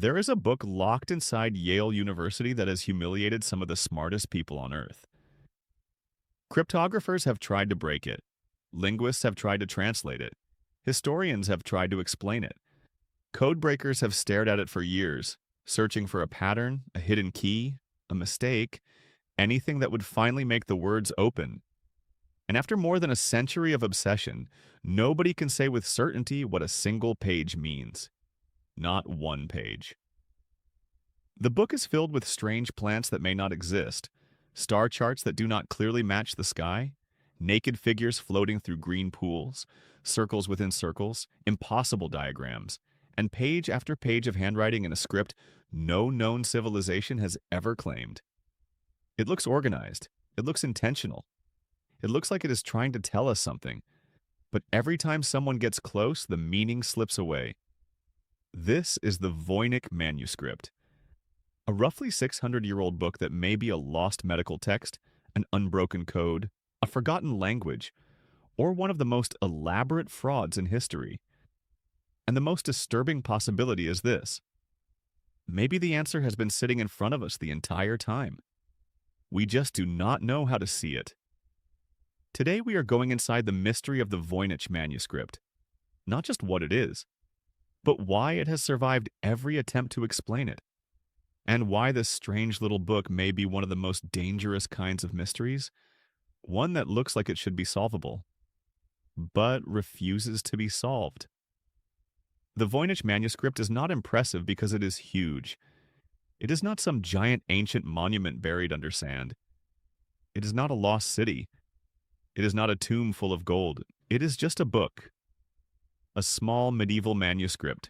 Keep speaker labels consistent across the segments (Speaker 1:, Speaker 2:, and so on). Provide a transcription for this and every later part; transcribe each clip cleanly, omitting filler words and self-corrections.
Speaker 1: There is a book locked inside Yale University that has humiliated some of the smartest people on Earth. Cryptographers have tried to break it. Linguists have tried to translate it. Historians have tried to explain it. Code breakers have stared at it for years, searching for a pattern, a hidden key, a mistake, anything that would finally make the words open. And after more than a century of obsession, nobody can say with certainty what a single page means. Not one page. The book is filled with strange plants that may not exist, star charts that do not clearly match the sky, naked figures floating through green pools, circles within circles, impossible diagrams, and page after page of handwriting in a script no known civilization has ever claimed. It looks organized. It looks intentional. It looks like it is trying to tell us something, but every time someone gets close, the meaning slips away. This is the Voynich Manuscript, a roughly 600-year-old book that may be a lost medical text, an unbroken code, a forgotten language, or one of the most elaborate frauds in history. And the most disturbing possibility is this. Maybe the answer has been sitting in front of us the entire time. We just do not know how to see it. Today we are going inside the mystery of the Voynich Manuscript. Not just what it is, but why it has survived every attempt to explain it. And why this strange little book may be one of the most dangerous kinds of mysteries, one that looks like it should be solvable, but refuses to be solved. The Voynich Manuscript is not impressive because it is huge. It is not some giant ancient monument buried under sand. It is not a lost city. It is not a tomb full of gold. It is just a book. A small medieval manuscript,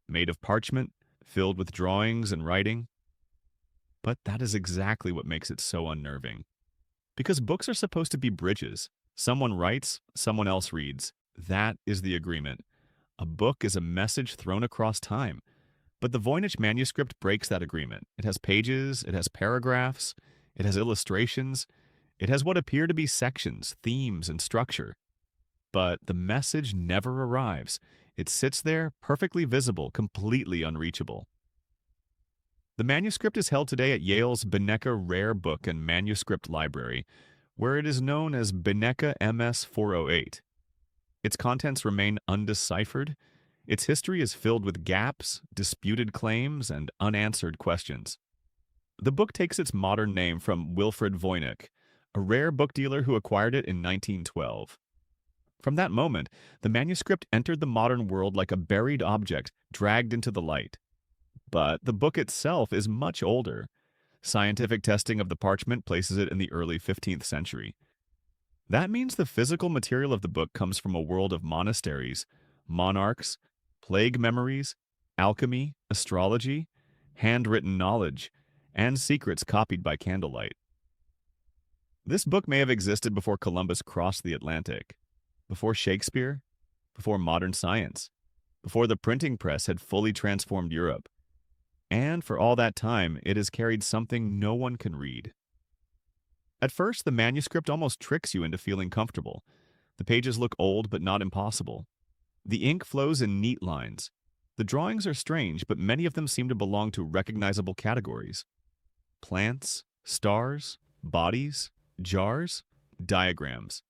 Speaker 1: made of parchment, filled with drawings and writing. But that is exactly what makes it so unnerving. Because books are supposed to be bridges. Someone writes, someone else reads. That is the agreement. A book is a message thrown across time. But the Voynich Manuscript breaks that agreement. It has pages, it has paragraphs, it has illustrations, it has what appear to be sections, themes, and structure. But the message never arrives. It sits there, perfectly visible, completely unreachable. The manuscript is held today at Yale's Binecke Rare Book and Manuscript Library, where it is known as Binecke MS 408. Its contents remain undeciphered. Its history is filled with gaps, disputed claims, and unanswered questions. The book takes its modern name from Wilfrid Voynich, a rare book dealer who acquired it in 1912. From that moment, the manuscript entered the modern world like a buried object dragged into the light. But the book itself is much older. Scientific testing of the parchment places it in the early 15th century. That means the physical material of the book comes from a world of monasteries, monarchs, plague memories, alchemy, astrology, handwritten knowledge, and secrets copied by candlelight. This book may have existed before Columbus crossed the Atlantic, before Shakespeare, before modern science, before the printing press had fully transformed Europe. And for all that time, it has carried something no one can read. At first, the manuscript almost tricks you into feeling comfortable. The pages look old but not impossible. The ink flows in neat lines. The drawings are strange, but many of them seem to belong to recognizable categories. Plants, stars, bodies, jars, diagrams.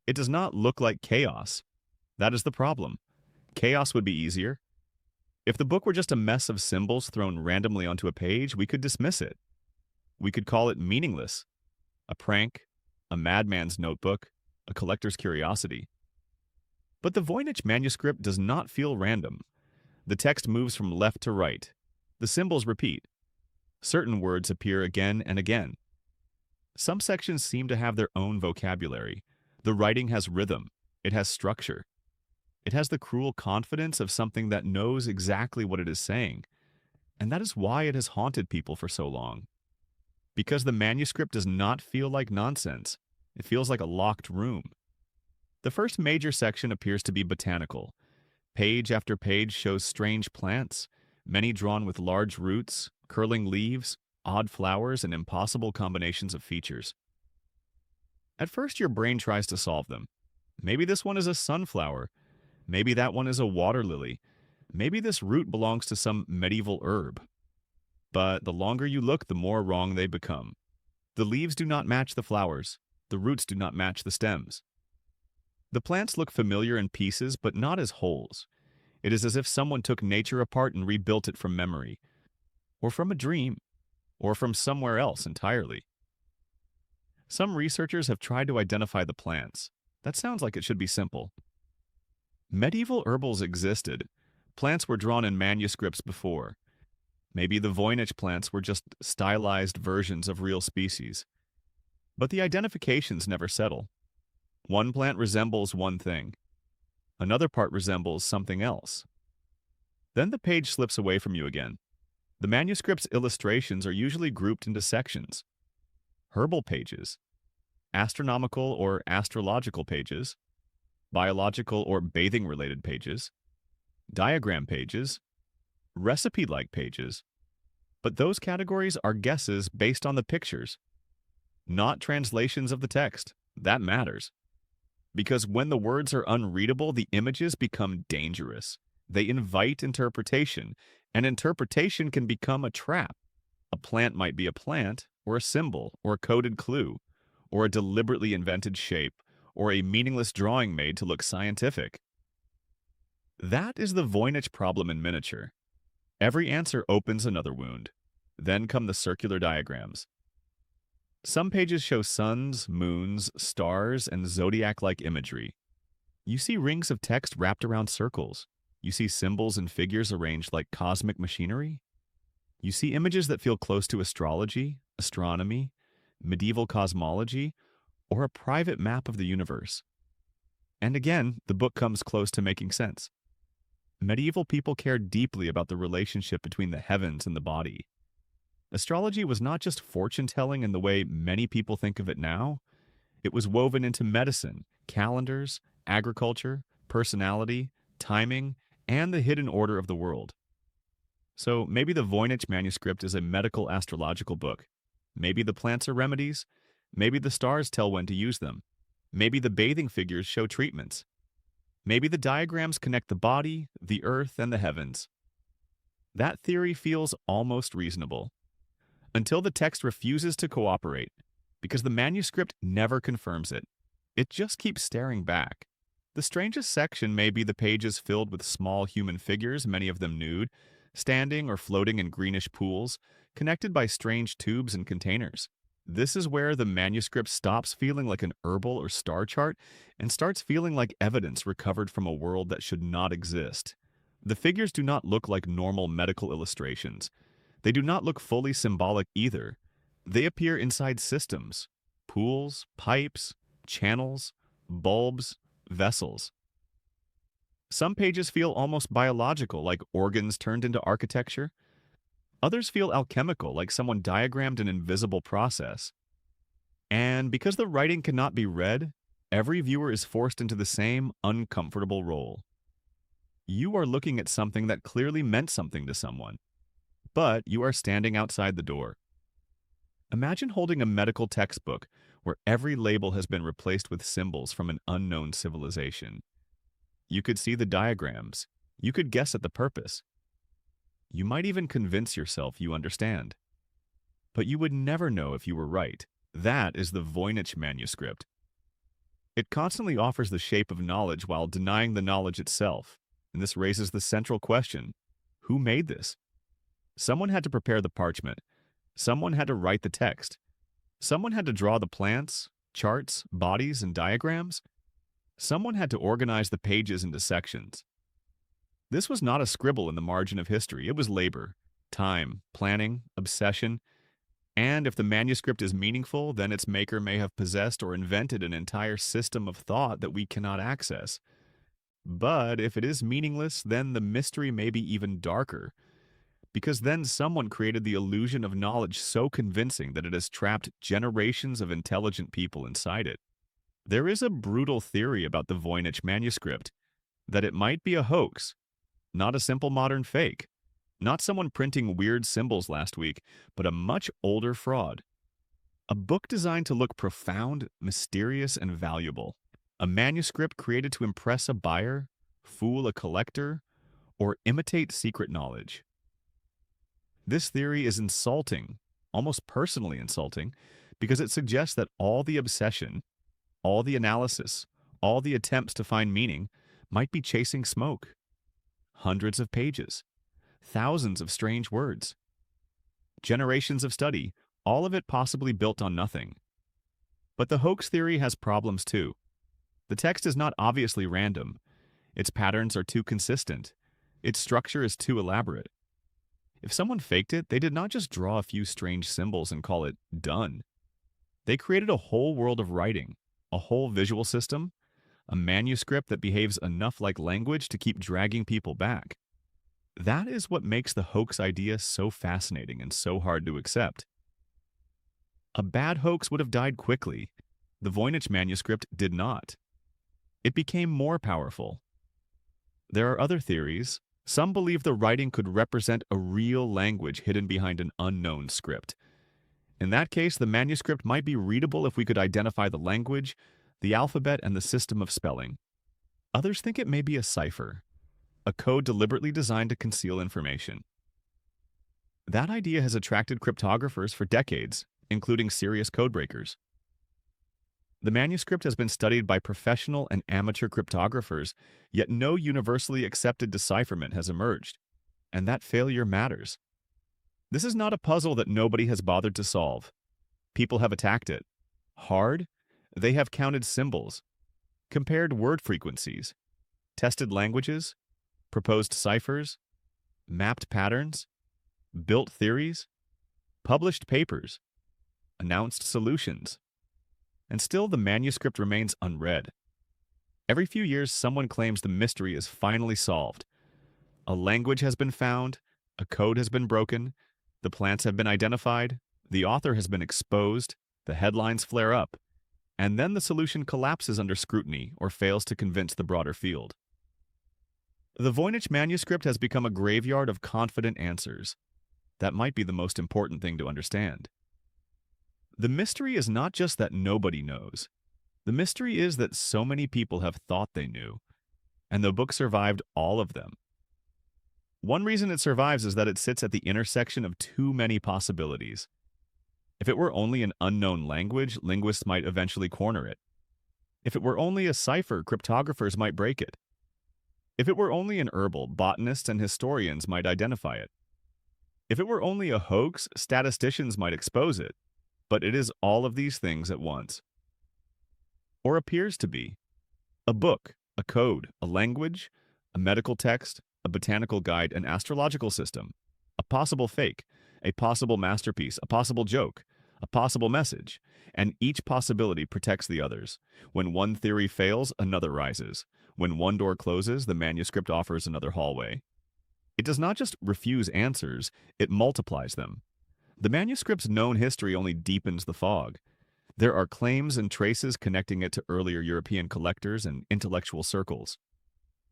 Speaker 1: It does not look like chaos. That is the problem. Chaos would be easier. If the book were just a mess of symbols thrown randomly onto a page, we could dismiss it. We could call it meaningless, a prank, a madman's notebook, a collector's curiosity. But the Voynich manuscript does not feel random. The text moves from left to right. The symbols repeat. Certain words appear again and again. Some sections seem to have their own vocabulary. The writing has rhythm. It has structure. It has the cruel confidence of something that knows exactly what it is saying. And that is why it has haunted people for so long. Because the manuscript does not feel like nonsense. It feels like a locked room. The first major section appears to be botanical. Page after page shows strange plants, many drawn with large roots, curling leaves, odd flowers, and impossible combinations of features. At first, your brain tries to solve them. Maybe this one is a sunflower. Maybe that one is a water lily. Maybe this root belongs to some medieval herb. But the longer you look, the more wrong they become. The leaves do not match the flowers. The roots do not match the stems. The plants look familiar in pieces, but not as wholes. It is as if someone took nature apart and rebuilt it from memory, or from a dream, or from somewhere else entirely. Some researchers have tried to identify the plants. That sounds like it should be simple. Medieval herbals existed. Plants were drawn in manuscripts before. Maybe the Voynich plants were just stylized versions of real species. But the identifications never settle. One plant resembles one thing. Another part resembles something else. Then the page slips away from you again. The manuscript's illustrations are usually grouped into sections. Herbal pages, astronomical or astrological pages, biological or bathing-related pages, diagram pages, recipe-like pages. But those categories are guesses based on the pictures, not translations of the text. That matters. Because when the words are unreadable, the images become dangerous. They invite interpretation, and interpretation can become a trap. A plant might be a plant, or a symbol, or a coded clue, or a deliberately invented shape, or a meaningless drawing made to look scientific. That is the Voynich problem in miniature. Every answer opens another wound. Then come the circular diagrams. Some pages show suns, moons, stars, and zodiac-like imagery. You see rings of text wrapped around circles. You see symbols and figures arranged like cosmic machinery. You see images that feel close to astrology, astronomy, medieval cosmology, or a private map of the universe. And again, the book comes close to making sense. Medieval people cared deeply about the relationship between the heavens and the body. Astrology was not just fortune-telling in the way many people think of it now. It was woven into medicine, calendars, agriculture, personality, timing, and the hidden order of the world. So maybe the Voynich Manuscript is a medical astrological book. Maybe the plants are remedies. Maybe the stars tell when to use them. Maybe the bathing figures show treatments. Maybe the diagrams connect the body, the earth, and the heavens. That theory feels almost reasonable. Until the text refuses to cooperate, because the manuscript never confirms it. It just keeps staring back. The strangest section may be the pages filled with small human figures, many of them nude, standing or floating in greenish pools, connected by strange tubes and containers. This is where the manuscript stops feeling like an herbal or star chart and starts feeling like evidence recovered from a world that should not exist. The figures do not look like normal medical illustrations. They do not look fully symbolic either. They appear inside systems, pools, pipes, channels, bulbs, vessels. Some pages feel almost biological, like organs turned into architecture. Others feel alchemical, like someone diagrammed an invisible process. And because the writing cannot be read, every viewer is forced into the same uncomfortable role. You are looking at something that clearly meant something to someone, but you are standing outside the door. Imagine holding a medical textbook where every label has been replaced with symbols from an unknown civilization. You could see the diagrams. You could guess at the purpose. You might even convince yourself you understand. But you would never know if you were right. That is the Voynich Manuscript. It constantly offers the shape of knowledge while denying the knowledge itself. And this raises the central question: who made this? Someone had to prepare the parchment. Someone had to write the text. Someone had to draw the plants, charts, bodies, and diagrams. Someone had to organize the pages into sections. This was not a scribble in the margin of history. It was labor, time, planning, obsession. And if the manuscript is meaningful, then its maker may have possessed or invented an entire system of thought that we cannot access. But if it is meaningless, then the mystery may be even darker, because then someone created the illusion of knowledge so convincing that it has trapped generations of intelligent people inside it. There is a brutal theory about the Voynich Manuscript, that it might be a hoax, not a simple modern fake, not someone printing weird symbols last week, but a much older fraud. A book designed to look profound, mysterious, and valuable. A manuscript created to impress a buyer, fool a collector, or imitate secret knowledge. This theory is insulting, almost personally insulting, because it suggests that all the obsession, all the analysis, all the attempts to find meaning might be chasing smoke. Hundreds of pages, thousands of strange words, generations of study, all of it possibly built on nothing. But the hoax theory has problems too. The text is not obviously random. Its patterns are too consistent. Its structure is too elaborate. If someone faked it, they did not just draw a few strange symbols and call it done. They created a whole world of writing, a whole visual system, a manuscript that behaves enough like language to keep dragging people back. That is what makes the hoax idea so fascinating and so hard to accept. A bad hoax would have died quickly. The Voynich Manuscript did not. It became more powerful. There are other theories. Some believe the writing could represent a real language hidden behind an unknown script. In that case, the manuscript might be readable if we could identify the language, the alphabet, and the system of spelling. Others think it may be a cipher, a code deliberately designed to conceal information. That idea has attracted cryptographers for decades, including serious codebreakers. The manuscript has been studied by professional and amateur cryptographers, yet no universally accepted decipherment has emerged, and that failure matters. This is not a puzzle that nobody has bothered to solve. People have attacked it. Hard? They have counted symbols, compared word frequencies, tested languages, proposed ciphers, mapped patterns, built theories, published papers, announced solutions. And still the manuscript remains unread. Every few years, someone claims the mystery is finally solved. A language has been found, a code has been broken, the plants have been identified, the author has been exposed, the headlines flare up, and then the solution collapses under scrutiny or fails to convince the broader field. The Voynich Manuscript has become a graveyard of confident answers. That might be the most important thing to understand. The mystery is not just that nobody knows. The mystery is that so many people have thought they knew, and the book survived all of them. One reason it survives is that it sits at the intersection of too many possibilities. If it were only an unknown language, linguists might eventually corner it. If it were only a cipher, cryptographers might break it. If it were only an herbal, botanists and historians might identify it. If it were only a hoax, statisticians might expose it. But it is all of these things at once. Or appears to be. A book, a code, a language, a medical text, a botanical guide, an astrological system, a possible fake, a possible masterpiece, a possible joke, a possible message, and each possibility protects the others. When one theory fails, another rises. When one door closes, the manuscript offers another hallway. It does not just refuse answers, it multiplies them. The manuscript's known history only deepens the fog. There are claims and traces connecting it to earlier European collectors and intellectual circles.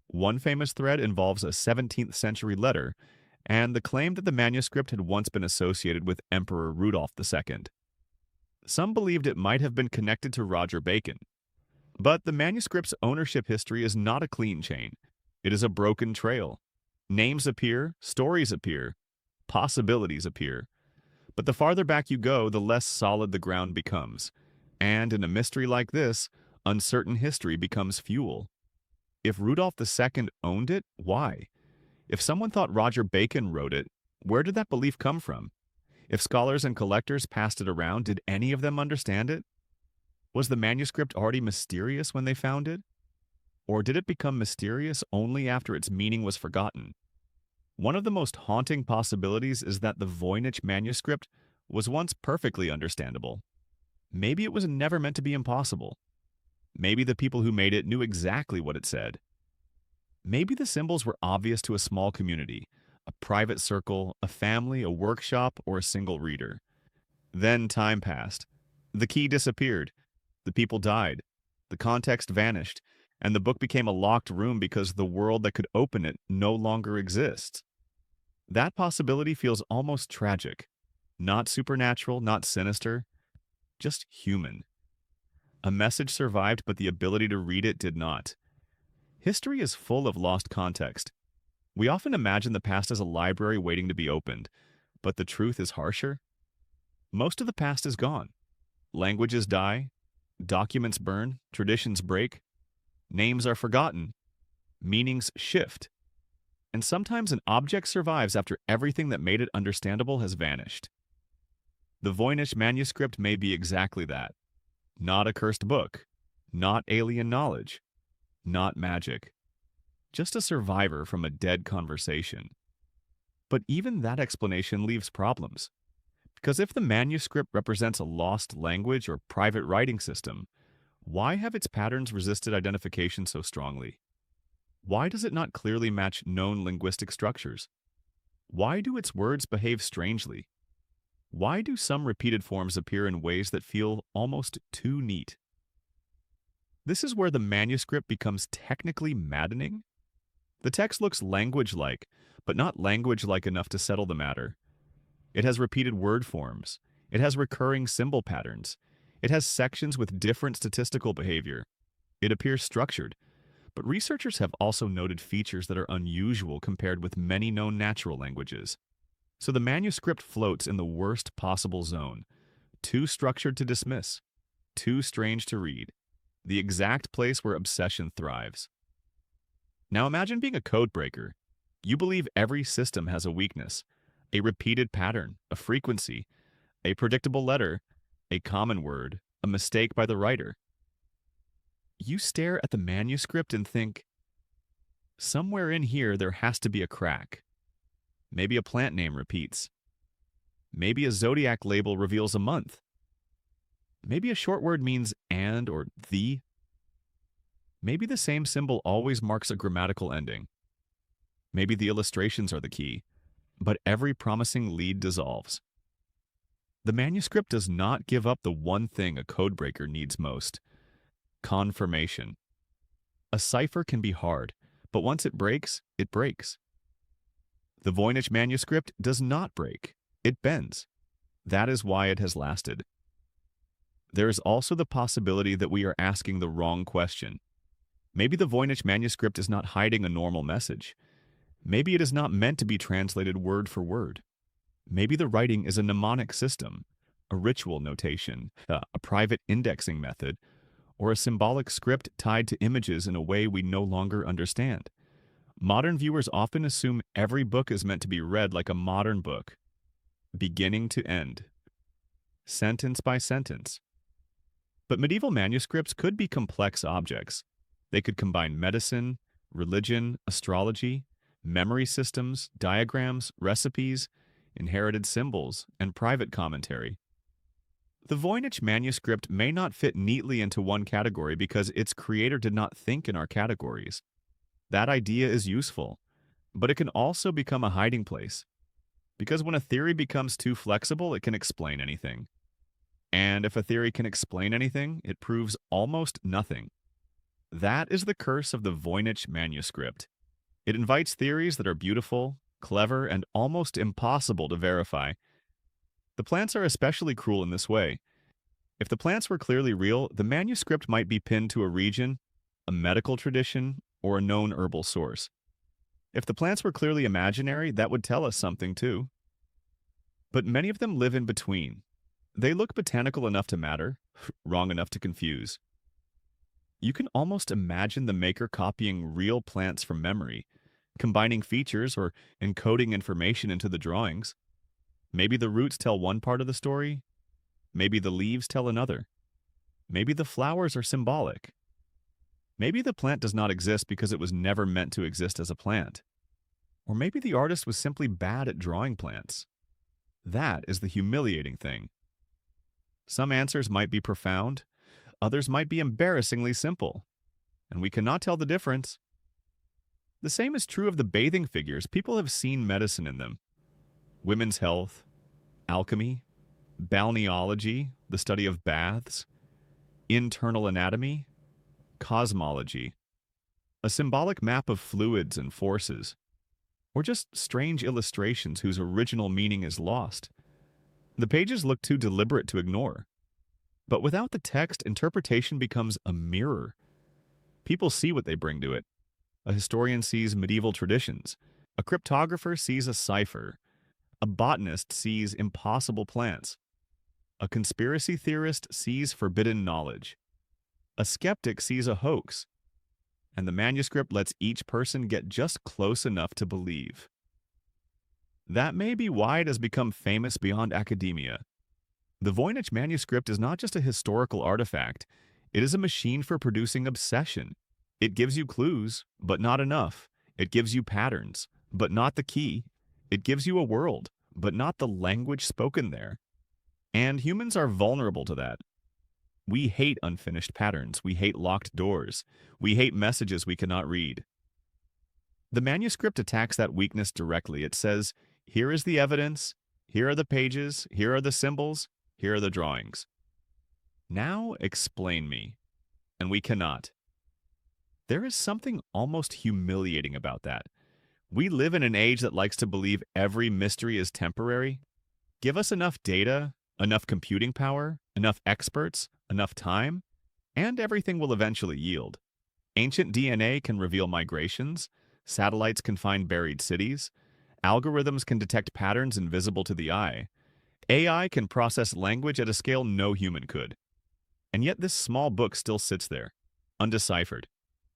Speaker 1: One famous thread involves a 17th century letter and the claim that the manuscript had once been associated with Emperor Rudolph II. Some believed it might have been connected to Roger Bacon. But the manuscript's ownership history is not a clean chain. It is a broken trail. Names appear, stories appear, possibilities appear. But the farther back you go, the less solid the ground becomes. And in a mystery like this, uncertain history becomes fuel. If Rudolph II owned it, why? If someone thought Roger Bacon wrote it, where did that belief come from? If scholars and collectors passed it around, did any of them understand it? Was the manuscript already mysterious when they found it? Or did it become mysterious only after its meaning was forgotten? One of the most haunting possibilities is that the Voynich Manuscript was once perfectly understandable. Maybe it was never meant to be impossible. Maybe the people who made it knew exactly what it said. Maybe the symbols were obvious to a small community, a private circle, a family, a workshop, or a single reader. Then time passed. The key disappeared. The people died. The context vanished. And the book became a locked room because the world that could open it no longer exists. That possibility feels almost tragic. Not supernatural, not sinister, just human. A message survived, but the ability to read it did not. History is full of lost context. We often imagine the past as a library waiting to be opened, but the truth is harsher. Most of the past is gone. Languages die, documents burn, traditions break, names are forgotten, meanings shift, and sometimes an object survives after everything that made it understandable has vanished. The Voynich Manuscript may be exactly that. Not a cursed book, not alien knowledge, not magic. Just a survivor from a dead conversation. But even that explanation leaves problems. Because if the manuscript represents a lost language or private writing system, why have its patterns resisted identification so strongly? Why does it not clearly match known linguistic structures? Why do its words behave strangely? Why do some repeated forms appear in ways that feel almost too neat? This is where the manuscript becomes technically maddening. The text looks language-like, but not language-like enough to settle the matter. It has repeated word forms. It has recurring symbol patterns. It has sections with different statistical behavior. It appears structured, but researchers have also noted features that are unusual compared with many known natural languages. So the manuscript floats in the worst possible zone, too structured to dismiss, too strange to read, the exact place where obsession thrives. Now imagine being a code breaker. You believe every system has a weakness, a repeated pattern, a frequency, a predictable letter, a common word, a mistake by the writer. You stare at the manuscript and think, somewhere in here there has to be a crack. Maybe a plant name repeats. Maybe a zodiac label reveals a month. Maybe a short word means and or the. Maybe the same symbol always marks a grammatical ending. Maybe the illustrations are the key, but every promising lead dissolves. The manuscript does not give up the one thing a codebreaker needs most: confirmation. A cipher can be hard, but once it breaks, it breaks. The Voynich manuscript does not break, it bends. That is why it has lasted. There is also the possibility that we are asking the wrong question. Maybe the Voynich manuscript is not hiding a normal message. Maybe it is not meant to be translated word for word. Maybe the writing is a mnemonic system, a ritual notation, a private indexing method, or a symbolic script tied to images in a way we no longer understand. Modern viewers often assume every book is meant to be read like a modern book, beginning to end, sentence by sentence. But medieval manuscripts could be complex objects. They could combine medicine, religion, astrology, memory systems, diagrams, recipes, inherited symbols, and private commentary. The Voynich manuscript may not fit neatly into one category because its creator did not think in our categories. That idea is useful, but it can also become a hiding place. Because when a theory becomes too flexible, it can explain anything. And if a theory can explain anything, it proves almost nothing. That is the curse of the Voynich manuscript. It invites theories that are beautiful, clever, and almost impossible to verify. The plants are especially cruel in this way. If the plants were clearly real, the manuscript might be pinned to a region, a medical tradition, or a known herbal source. If the plants were clearly imaginary, that would tell us something too. But many of them live in between. They look botanical enough to matter, wrong enough to confuse. You can almost imagine the maker copying real plants from memory, combining features or encoding information into the drawings. Maybe the roots tell one part of the story. Maybe the leaves tell another. Maybe the flowers are symbolic. Maybe the plant does not exist because it was never meant to exist as a plant. Or maybe the artist was simply bad at drawing plants. That is the humiliating thing. Some answers might be profound, others might be embarrassingly simple, and we cannot tell the difference. The same is true of the bathing figures. People have seen medicine in them. Women's health, alchemy, balneology, the study of baths, internal anatomy, cosmology, a symbolic map of fluids and forces, or just strange illustrations whose original meaning is lost. The pages look too deliberate to ignore. But without the text, interpretation becomes a mirror. People see what they bring to it. A historian sees medieval traditions. A cryptographer sees a cipher. A botanist sees impossible plants. A conspiracy theorist sees forbidden knowledge. A skeptic sees a hoax. And the manuscript lets each person get just close enough to believe. That may be why it has become famous beyond academia. The Voynich Manuscript is not just a historical artifact, it is a machine for producing obsession. It gives you clues, but not enough. It gives you patterns, but not the key. It gives you a world, but not the language spoken there. And humans are vulnerable to that. We hate unfinished patterns. We hate locked doors. We hate messages we cannot read. The manuscript attacks that weakness directly. It says, here is the evidence, here are the pages, here are the symbols, here are the drawings. Now explain me. And we cannot. There is something almost humiliating about that. We live in an age that likes to believe every mystery is temporary. Give us enough data, enough computing power, enough experts, enough time, and everything will eventually yield. Ancient DNA can reveal migrations, satellites can find buried cities, algorithms can detect patterns invisible to the eye, AI can process language at a scale no human could. And yet this small book still sits there, undeciphered,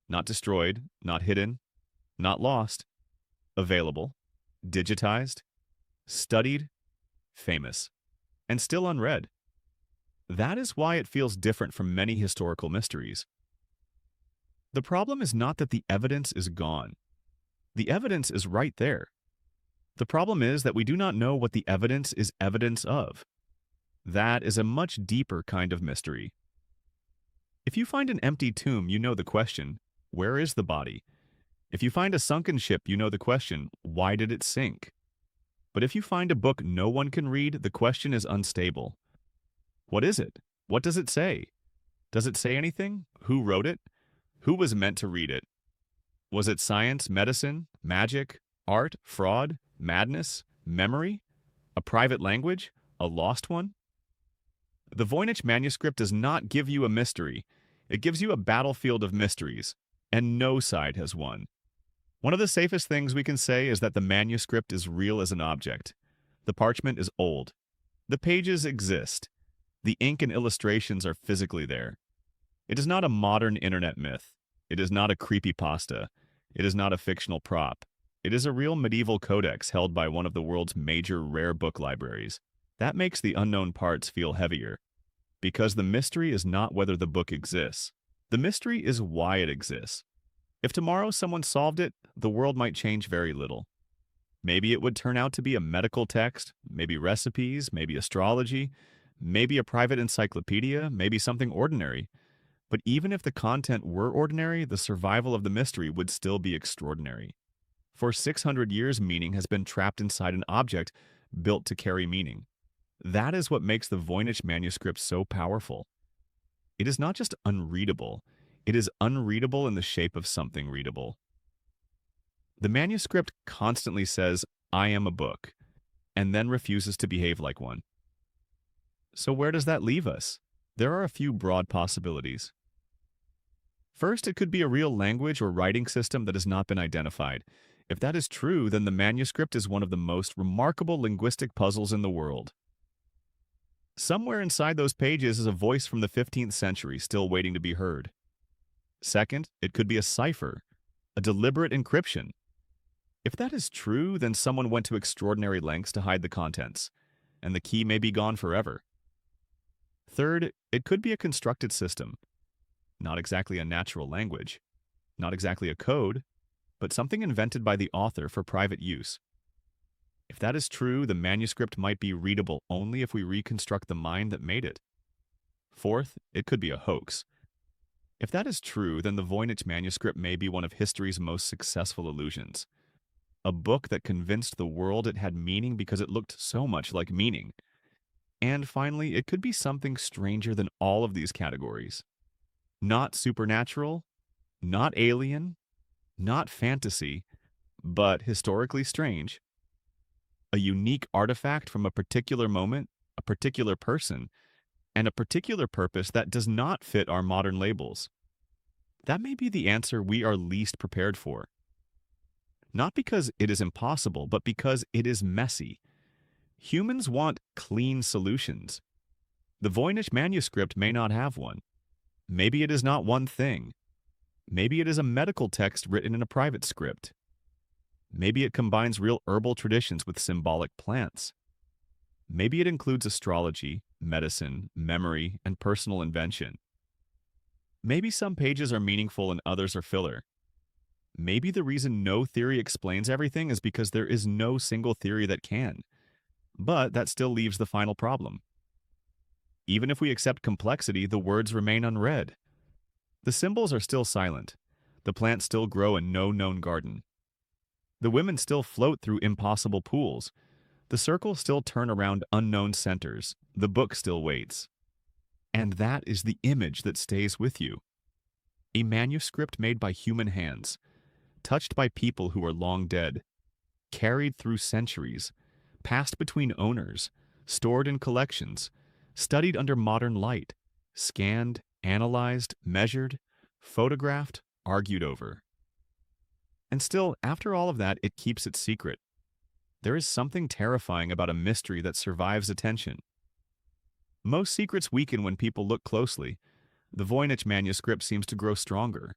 Speaker 1: not destroyed, not hidden, not lost, available, digitized, studied, famous, and still unread. That is why it feels different from many historical mysteries. The problem is not that the evidence is gone. The evidence is right there. The problem is that we do not know what the evidence is evidence of. That is a much deeper kind of mystery. If you find an empty tomb, you know the question, where is the body? If you find a sunken ship, you know the question, why did it sink? But if you find a book no one can read, the question is unstable. What is it? What does it say? Does it say anything? Who wrote it? Who was meant to read it? Was it science, medicine, magic, art, fraud, madness, memory? A private language? A lost one? The Voynich Manuscript does not give you a mystery. It gives you a battlefield of mysteries, and no side has won. One of the safest things we can say is that the manuscript is real as an object. The parchment is old. The pages exist. The ink and illustrations are physically there. It is not a modern internet myth. It is not a creepypasta. It is not a fictional prop. It is a real medieval codex held by one of the world's major rare book libraries. That makes the unknown parts feel heavier. Because the mystery is not whether the book exists. The mystery is why it exists. If tomorrow someone solved it, the world might change very little. Maybe it would turn out to be a medical text, maybe recipes, maybe astrology, maybe a private encyclopedia, maybe something ordinary. But even if the content were ordinary, the survival of the mystery would still be extraordinary. For 600 years, meaning has been trapped inside an object built to carry meaning. That is what makes the Voynich Manuscript so powerful. It is not just unreadable, it is unreadable in the shape of something readable. The manuscript constantly says, I am a book, and then refuses to behave like one. So where does that leave us? There are a few broad possibilities. First, it could be a real language or writing system that has not been identified. If that is true, then the manuscript is one of the most remarkable linguistic puzzles in the world. Somewhere inside those pages is a voice from the 15th century still waiting to be heard. Second, it could be a cipher, a deliberate encryption. If that is true, then someone went to extraordinary lengths to hide the contents, and the key may be gone forever. Third, it could be a constructed system. Not exactly a natural language, not exactly a code, but something invented by the author for private use. If that is true, the manuscript might be readable only if we reconstruct the mind that made it. Fourth, it could be a hoax. If that is true, then the Voynich Manuscript may be one of history's most successful illusions. A book that convinced the world it had meaning because it looked so much like meaning. And finally, it could be something stranger than all of these categories. Not supernatural, not alien, not fantasy, but historically strange. A unique artifact from a particular moment, a particular person, and a particular purpose that does not fit our modern labels. That may be the answer we are least prepared for. Not because it is impossible, but because it is messy. Humans want clean solutions. The Voynich Manuscript may not have one. Maybe it is not one thing. Maybe it is a medical text written in a private script. Maybe it combines real herbal traditions with symbolic plants. Maybe it includes astrology, medicine, memory, and personal invention. Maybe some pages are meaningful and others are filler. Maybe the reason no theory explains everything is because there is no single theory that can. But that still leaves the final problem. Even if we accept complexity, the words remain unread. The symbols are still silent. The plants still grow in no known garden. The women still float through impossible pools. The circles still turn around unknown centers. The book still waits. And that is the image that stays with you. A manuscript made by human hands, touched by people who are long dead, carried through centuries, passed between owners, stored in collections, studied under modern light, scanned, analyzed, measured, photographed, argued over. And still, after all of that, it keeps its secret. There is something terrifying about a mystery that survives attention. Most secrets weaken when people look closely. The Voynich manuscript seems to grow stronger.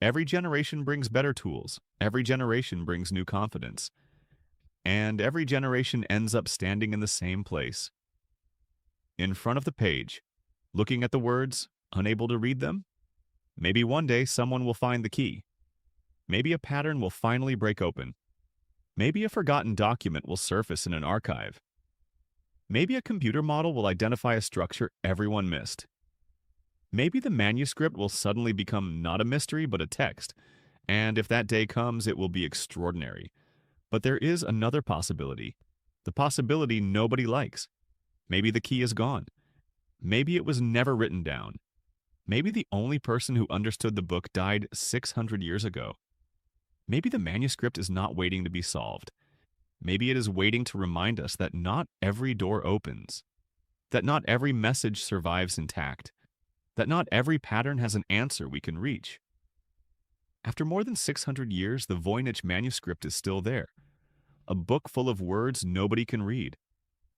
Speaker 1: Every generation brings better tools. Every generation brings new confidence. And every generation ends up standing in the same place. In front of the page, looking at the words, unable to read them. Maybe one day someone will find the key. Maybe a pattern will finally break open. Maybe a forgotten document will surface in an archive. Maybe a computer model will identify a structure everyone missed. Maybe the manuscript will suddenly become not a mystery but a text, and if that day comes, it will be extraordinary. But there is another possibility. The possibility nobody likes. Maybe the key is gone. Maybe it was never written down. Maybe the only person who understood the book died 600 years ago. Maybe the manuscript is not waiting to be solved. Maybe it is waiting to remind us that not every door opens, that not every message survives intact, that not every pattern has an answer we can reach. After more than 600 years, the Voynich manuscript is still there. A book full of words nobody can read.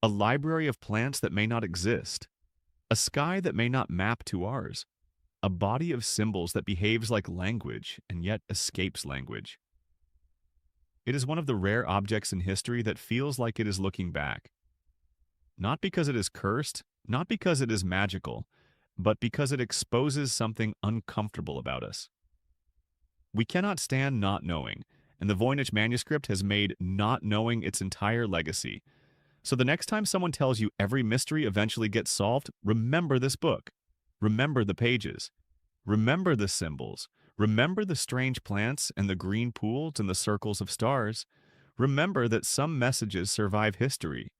Speaker 1: A library of plants that may not exist. A sky that may not map to ours. A body of symbols that behaves like language and yet escapes language. It is one of the rare objects in history that feels like it is looking back. Not because it is cursed, not because it is magical, but because it exposes something uncomfortable about us. We cannot stand not knowing, and the Voynich manuscript has made not knowing its entire legacy. So the next time someone tells you every mystery eventually gets solved, remember this book. Remember the pages. Remember the symbols. Remember the strange plants and the green pools and the circles of stars. Remember that some messages survive history,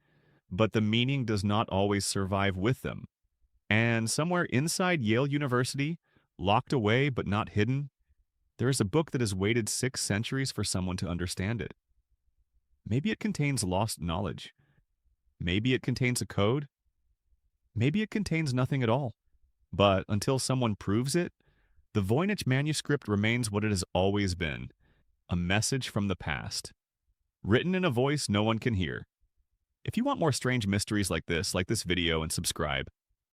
Speaker 1: but the meaning does not always survive with them. And somewhere inside Yale University, locked away but not hidden, there is a book that has waited 6 centuries for someone to understand it. Maybe it contains lost knowledge. Maybe it contains a code. Maybe it contains nothing at all. But until someone proves it, the Voynich manuscript remains what it has always been, a message from the past, written in a voice no one can hear. If you want more strange mysteries like this video and subscribe.